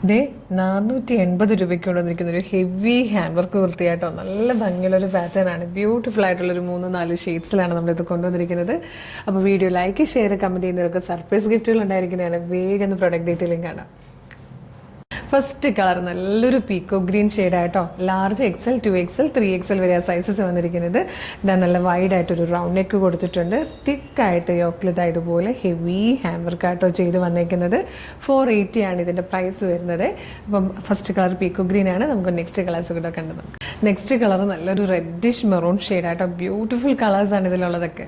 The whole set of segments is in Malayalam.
ഇത് 480 രൂപയ്ക്ക് കൊണ്ടുവന്നിരിക്കുന്ന ഒരു ഹെവി ഹാൻഡ് വർക്ക് കുർത്തിയായിട്ടോ. നല്ല ഭംഗിയുള്ളൊരു പാറ്റേൺ ആണ്. ബ്യൂട്ടിഫുൾ ആയിട്ടുള്ളൊരു 3-4 ഷെയ്ഡ്സിലാണ് നമ്മളിത് കൊണ്ടുവന്നിരിക്കുന്നത്. അപ്പോൾ വീഡിയോ ലൈക്ക്, ഷെയർ, കമൻറ്റ് ചെയ്യുന്നവർക്ക് സർപ്രൈസ് ഗിഫ്റ്റുകൾ ഉണ്ടായിരിക്കുന്നതാണ്. വേഗം പ്രൊഡക്റ്റ് ഡീറ്റെയിലും കാണാം. ഫസ്റ്റ് കളർ നല്ലൊരു പീക്കോ ഗ്രീൻ ഷെയ്ഡായിട്ടോ. ലാർജ് XL, 2XL, 3XL വരെ സൈസസ് വന്നിരിക്കുന്നത്. ഇതാ നല്ല വൈഡായിട്ടൊരു റൗണ്ട് നെക്ക് കൊടുത്തിട്ടുണ്ട്. തിക്കായിട്ട് യോക്കിലിതാ ഇതുപോലെ ഹെവി ഹാൻഡ് വർക്കായിട്ടോ ചെയ്ത് വന്നേക്കുന്നത്. 480 ആണ് ഇതിൻ്റെ പ്രൈസ് വരുന്നത്. അപ്പം ഫസ്റ്റ് കളർ പീക്കോ ഗ്രീൻ ആണ്. നമുക്ക് നെക്സ്റ്റ് കളേഴ്സ് കൂടെ കണ്ടു നോക്കാം. നെക്സ്റ്റ് കളർ നല്ലൊരു റെഡിഷ് മെറൂൺ ഷെയ്ഡായിട്ടോ. ബ്യൂട്ടിഫുൾ കളേഴ്സാണ് ഇതിലുള്ളതൊക്കെ.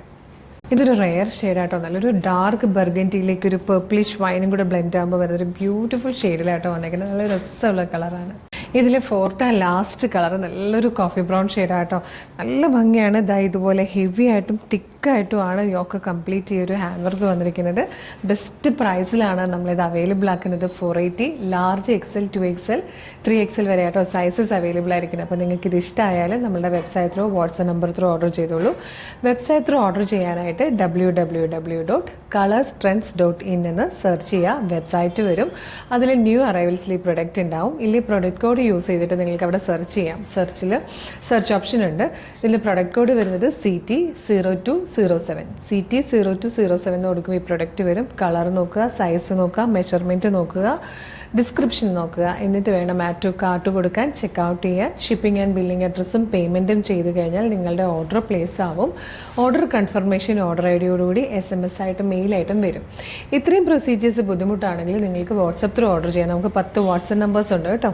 ഇതൊരു റെയർ ഷെയ്ഡായിട്ടോ. നല്ലൊരു ഡാർക്ക് ബർഗൻറ്റിയിലേക്ക് ഒരു പേർപ്പിളിഷ് വൈനും കൂടെ ബ്ലെൻഡ് ആകുമ്പോൾ വരുന്നൊരു ബ്യൂട്ടിഫുൾ ഷെയ്ഡിലായിട്ടോ വന്നേക്കുന്നത്. നല്ല രസമുള്ള കളറാണ്. ഇതിൽ ഫോർത്ത് ആൻഡ് ലാസ്റ്റ് കളർ നല്ലൊരു കോഫി ബ്രൗൺ ഷെയ്ഡായിട്ടോ. നല്ല ഭംഗിയാണ്. ഇതാ ഇതുപോലെ ഹെവി ആയിട്ടും തിക്കായിട്ടുമാണ് യോക്ക് കംപ്ലീറ്റ് ഈ ഒരു ഹാൻഡ് വർക്ക് വന്നിരിക്കുന്നത്. ബെസ്റ്റ് പ്രൈസിലാണ് നമ്മളിത് അവൈലബിൾ ആക്കുന്നത്. 480. ലാർജ് XL, 2XL, 3XL വരെ ആയിട്ടോ സൈസസ് അവൈലബിൾ ആയിരിക്കുന്നത്. അപ്പോൾ നിങ്ങൾക്ക് ഇത് ഇഷ്ടമായാൽ നമ്മളുടെ website through, WhatsApp number through order ചെയ്തോളൂ. വെബ്സൈറ്റ് ത്രൂ ഓർഡർ ചെയ്യാനായിട്ട് www.colorstrends.in എന്ന് സെർച്ച് ചെയ്യുക. വെബ്സൈറ്റ് വരും. അതിൽ ന്യൂ അറൈവൽസിൽ ഈ പ്രൊഡക്റ്റ് ഉണ്ടാവും. ഇല്ലെങ്കിൽ പ്രൊഡക്റ്റ് കോഡ് യൂസ് ചെയ്തിട്ട് നിങ്ങൾക്ക് അവിടെ സെർച്ച് ചെയ്യാം. സെർച്ച് ഓപ്ഷൻ ഉണ്ട്. ഇതിൽ പ്രൊഡക്റ്റ് കോഡ് വരുന്നത് CT0207. CT0207 എന്ന് കൊടുക്കുമ്പോൾ ഈ പ്രൊഡക്റ്റ് വരും. കളർ നോക്കുക, സൈസ് നോക്കുക, മെഷർമെൻറ്റ് നോക്കുക, ഡിസ്ക്രിപ്ഷൻ നോക്കുക. എന്നിട്ട് വേണം ആഡ് ടു കാർട്ട് കൊടുക്കാൻ, ചെക്കൗട്ട് ചെയ്യാൻ. ഷിപ്പിംഗ് ആൻഡ് ബില്ലിംഗ് അഡ്രസ്സും പേയ്മെൻറ്റും ചെയ്ത് കഴിഞ്ഞാൽ നിങ്ങളുടെ ഓർഡർ പ്ലേസ് ആവും. ഓർഡർ കൺഫർമേഷൻ ഓർഡർ IDയോടുകൂടി SMS ആയിട്ടും മെയിലായിട്ടും വരും. ഇത്രയും പ്രൊസീജിയേഴ്സ് ബുദ്ധിമുട്ടാണെങ്കിൽ നിങ്ങൾക്ക് വാട്സപ്പ് ത്രൂ ഓർഡർ ചെയ്യാം. നമുക്ക് 10 വാട്സപ്പ് നമ്പേഴ്സ് ഉണ്ട് കേട്ടോ.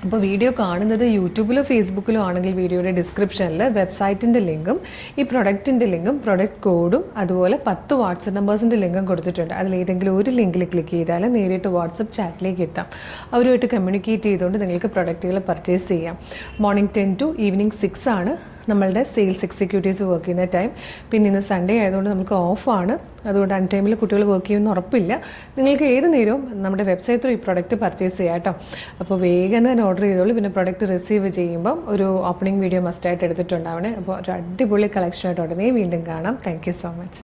അപ്പോൾ വീഡിയോ കാണുന്നത് യൂട്യൂബിലോ ഫേസ്ബുക്കിലോ ആണെങ്കിൽ വീഡിയോയുടെ ഡിസ്ക്രിപ്ഷനിൽ വെബ്സൈറ്റിൻ്റെ ലിങ്കും ഈ പ്രൊഡക്റ്റിൻ്റെ ലിങ്കും പ്രൊഡക്റ്റ് കോഡും അതുപോലെ 10 വാട്സപ്പ് നമ്പേഴ്സിൻ്റെ ലിങ്കും കൊടുത്തിട്ടുണ്ട്. അതിലേതെങ്കിലും ഒരു ലിങ്കിൽ ക്ലിക്ക് ചെയ്താൽ നേരിട്ട് വാട്സപ്പ് ചാറ്റിലേക്ക് എത്താം. അവരുമായിട്ട് കമ്മ്യൂണിക്കേറ്റ് ചെയ്തുകൊണ്ട് നിങ്ങൾക്ക് പ്രൊഡക്റ്റുകൾ പർച്ചേസ് ചെയ്യാം. മോർണിംഗ് 10 to ഈവനിങ് 6 ആണ് നമ്മളുടെ സെയിൽസ് എക്സിക്യൂട്ടീവ്സ് വർക്ക് ചെയ്യുന്ന ടൈം. പിന്നെ ഇന്ന് സൺഡേ ആയതുകൊണ്ട് നമുക്ക് ഓഫാണ്. അതുകൊണ്ട് അൺ ടൈമിൽ കുട്ടികൾ വർക്ക് ചെയ്യുമെന്ന് ഉറപ്പില്ല. നിങ്ങൾക്ക് ഏത് നേരവും നമ്മുടെ വെബ്സൈറ്റ് ത്രൂ ഈ പ്രൊഡക്റ്റ് പർച്ചേസ് ചെയ്യാം കേട്ടോ. അപ്പോൾ വേഗം തന്നെ ഓർഡർ ചെയ്തോളൂ. പിന്നെ പ്രൊഡക്റ്റ് റിസീവ് ചെയ്യുമ്പം ഒരു ഓപ്പണിംഗ് വീഡിയോ മസ്റ്റായിട്ട് എടുത്തിട്ടുണ്ടാവണേ. അപ്പോൾ ഒരു അടിപൊളി കളക്ഷനായിട്ട് ഉടനെ വീണ്ടും കാണാം. Thank you so much.